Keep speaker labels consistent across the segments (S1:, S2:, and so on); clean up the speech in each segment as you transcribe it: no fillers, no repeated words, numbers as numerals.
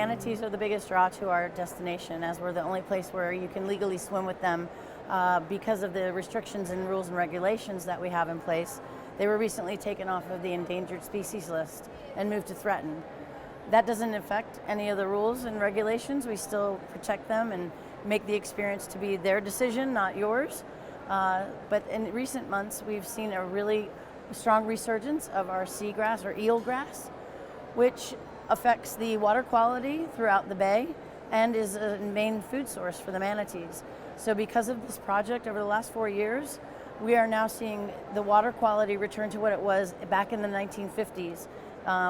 S1: manatees are the biggest draw to our destination, as we're the only place where you can legally swim with them because of the restrictions and rules and regulations that we have in place. They were recently taken off of the endangered species list and moved to threatened. That doesn't affect any of the rules and regulations. We still protect them and make the experience to be their decision, not yours. But in recent months, we've seen a really strong resurgence of our seagrass or eelgrass, which affects the water quality throughout the bay and is a main food source for the manatees. So because of this project over the last 4 years, we are now seeing the water quality return to what it was back in the 1950s,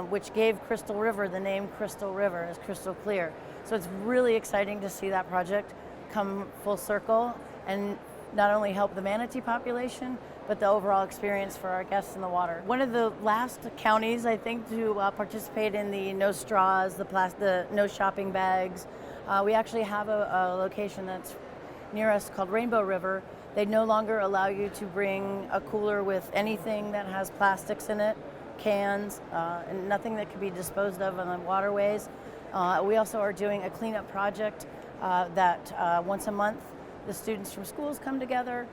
S1: which gave Crystal River the name Crystal River, as crystal clear. So it's really exciting to see that project come full circle and not only help the manatee population, but the overall experience for our guests in the water. One of the last counties, I think, to participate in the no straws, the no shopping bags. We actually have a location that's near us called Rainbow River. They no longer allow you to bring a cooler with anything that has plastics in it, cans, and nothing that can be disposed of on the waterways. We also are doing a cleanup project that once a month the students from schools come together.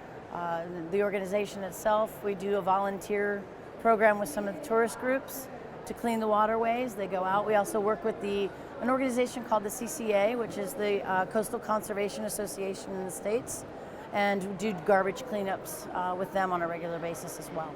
S1: The organization itself, we do a volunteer program with some of the tourist groups to clean the waterways. They go out. We also work with an organization called the CCA, which is the Coastal Conservation Association in the States, and do garbage cleanups with them on a regular basis as well.